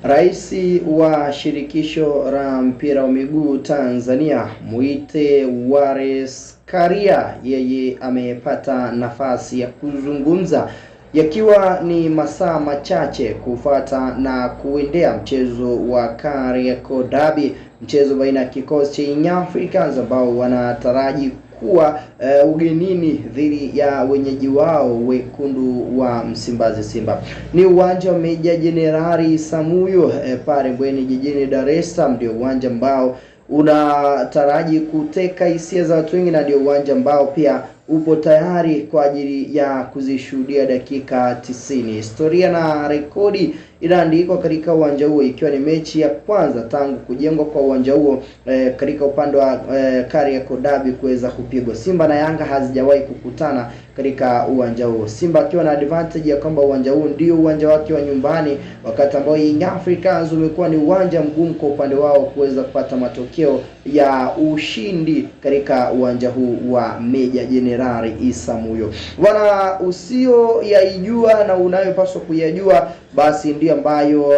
Rais wa shirikisho la mpira wa miguu Tanzania Mwite Wallace Karia, yeye amepata nafasi ya kuzungumza yakiwa ni masaa machache kufuata na kuendea mchezo wa Kariakoo Derby, mchezo baina ya kikosi cha Young Africans ambao wanataraji kuwa ugenini dhidi ya wenyeji wao wekundu wa Msimbazi Simba. Ni uwanja wa Meja Jenerali Isamuhyo pale Mbweni jijini Dar es Salaam. Ndio uwanja ambao unataraji kuteka hisia za watu wengi, na ndio uwanja ambao pia upo tayari kwa ajili ya kuzishuhudia dakika 90. Historia na rekodi inaandikwa katika uwanja huo, ikiwa ni mechi ya kwanza tangu kujengwa kwa uwanja huo katika upande wa Kariakoo Derby kuweza kupigwa. Simba na Yanga hazijawahi kukutana katika uwanja huo, Simba akiwa na advantage ya kwamba uwanja huo ndio uwanja wake wa nyumbani, wakati ambao Young Africans umekuwa ni uwanja mgumu kwa upande wao kuweza kupata matokeo ya ushindi katika uwanja huu wa Meja Jenerali Isamuhyo. Wana usio yaijua na unayopaswa kuyajua basi ndio ambayo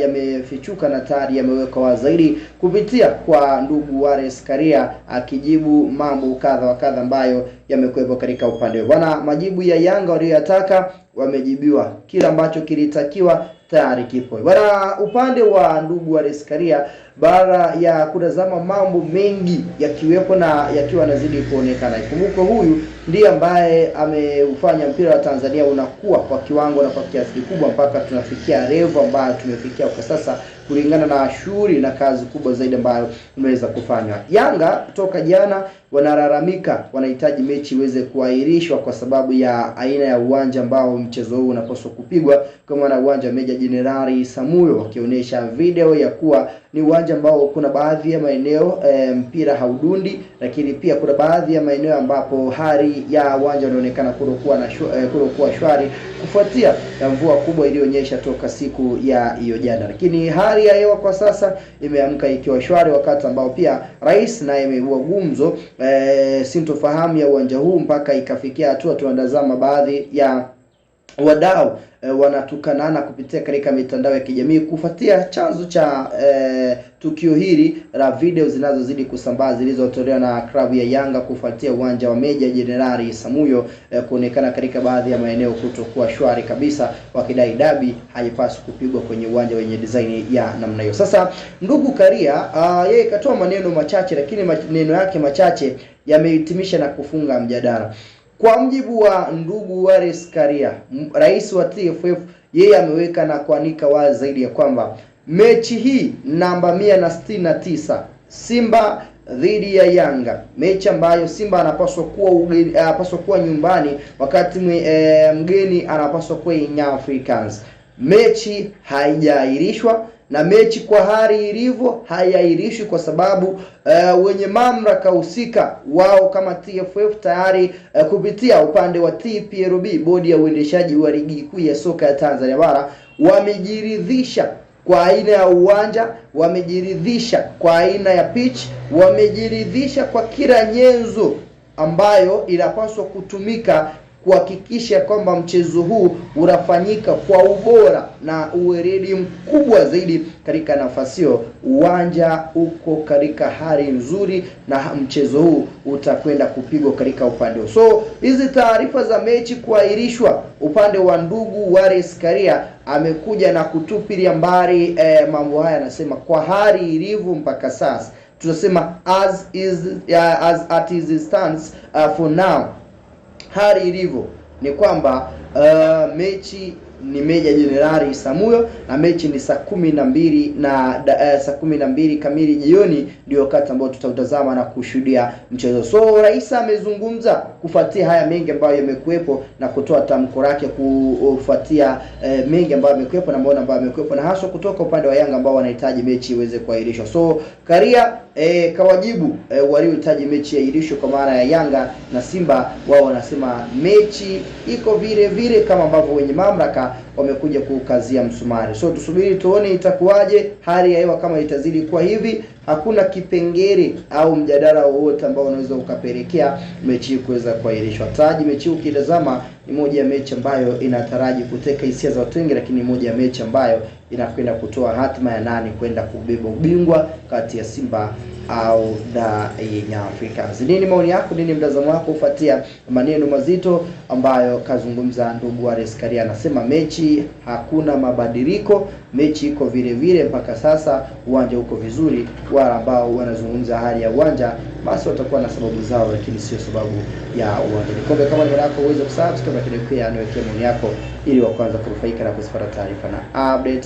yamefichuka na tayari yamewekwa wazaidi kupitia kwa ndugu Wallace Karia, akijibu mambo kadha wa kadha ambayo yamekuwepo katika upande. Bwana, majibu ya Yanga waliyotaka wamejibiwa, kila ambacho kilitakiwa tayari kipo. Bwana, upande wa ndugu Wallace Karia, baada ya kutazama mambo mengi yakiwepo na yakiwa yanazidi kuonekana, ikumbuke huyu ndiye ambaye ameufanya mpira wa Tanzania unakuwa kwa kiwango na kwa kiasi kikubwa mpaka tunafikia level ambayo tumefikia kwa sasa, kulingana na shughuli na kazi kubwa zaidi ambayo imeweza kufanywa. Yanga kutoka jana wanalalamika, wanahitaji mechi iweze kuahirishwa kwa sababu ya aina ya uwanja ambao mchezo huu unapaswa kupigwa, kama na uwanja wa Meja Jenerali Isamuhyo, wakionyesha video ya kuwa ni uwanja ambao kuna baadhi ya maeneo mpira haudundi, lakini pia kuna baadhi ya maeneo ambapo hali ya uwanja unaonekana kutokuwa shwari kufuatia ya mvua kubwa iliyonyesha toka siku ya hiyo jana. Lakini hali ya hewa kwa sasa imeamka ikiwa shwari, wakati ambao pia rais naye ameibua gumzo sintofahamu ya uwanja huu mpaka ikafikia hatua tunatazama baadhi ya wadau wanatukanana kupitia katika mitandao ya kijamii kufuatia chanzo cha tukio hili la video zinazozidi kusambaa zilizotolewa na klabu ya Yanga kufuatia uwanja wa Meja Jenerali Isamuhyo kuonekana katika baadhi ya maeneo kutokuwa shwari kabisa, wakidai dabi haipaswi kupigwa kwenye uwanja wenye design ya namna hiyo. Sasa ndugu Karia yeye katoa maneno machache, lakini maneno yake machache yamehitimisha na kufunga mjadala. Kwa mjibu wa ndugu Wallace Karia, rais wa TFF, yeye ameweka na kuanika wazi zaidi ya kwamba mechi hii namba 169 Simba dhidi ya Yanga, mechi ambayo Simba anapaswa kuwa nyumbani, wakati mgeni anapaswa kuwa Young Africans, mechi haijaahirishwa, na mechi kwa hali ilivyo haiahirishwi kwa sababu wenye mamlaka husika wao kama TFF tayari kupitia upande wa TPLB, bodi ya uendeshaji wa ligi kuu ya soka ya Tanzania bara, wamejiridhisha kwa aina ya uwanja, wamejiridhisha kwa aina ya pitch, wamejiridhisha kwa kila nyenzo ambayo inapaswa kutumika kuhakikisha kwamba mchezo huu unafanyika kwa ubora na uweledi mkubwa zaidi katika nafasi hiyo. Uwanja uko katika hali nzuri na mchezo huu utakwenda kupigwa katika upande huo. So hizi taarifa za mechi kuahirishwa, upande wa ndugu Wallace Karia amekuja na kutupilia mbali mambo haya, anasema kwa hali ilivyo mpaka sasa, tunasema as it stands for now, hali ilivyo ni kwamba mechi ni Meja Jenerali Isamuhyo na mechi ni saa 12 kamili jioni, ndio wakati ambao tutautazama na kushuhudia mchezo. So rais amezungumza kufuatia haya mengi ambayo yamekuepo na kutoa tamko lake kufuatia mengi ambayo yamekuepo na maana ambayo yamekuepo, na hasa kutoka upande wa Yanga ambao wanahitaji mechi iweze kuahirishwa. So Karia kawajibu waliohitaji mechi iahirishwe kwa maana ya Yanga na Simba, wao wanasema mechi iko vile vile kama ambavyo wenye mamlaka sasa wamekuja kukazia msumari. So tusubiri tuone itakuwaje, hali ya hewa kama itazidi kuwa hivi. Hakuna kipengele au mjadala wowote ambao unaweza ukapelekea mechi hii kuweza kuahirishwa. Taji mechi hii ukitazama ni moja ya mechi ambayo inataraji kuteka hisia za watu wengi, lakini moja ya mechi ambayo inakwenda kutoa hatima ya nani kwenda kubeba ubingwa kati ya Simba au Young Africans. Nini maoni yako, nini mtazamo wako kufuatia maneno mazito ambayo kazungumza ndugu Wallace Karia? Anasema mechi hakuna mabadiliko, mechi iko vile vile mpaka sasa, uwanja uko vizuri. Wale ambao wanazungumza hali ya uwanja basi watakuwa na sababu zao, lakini sio sababu ya uwanja. Nikombe kama ni yako uweze kusubscribe, lakini pia niwekee maoni yako ili wa kwanza kunufaika na kupata taarifa na update.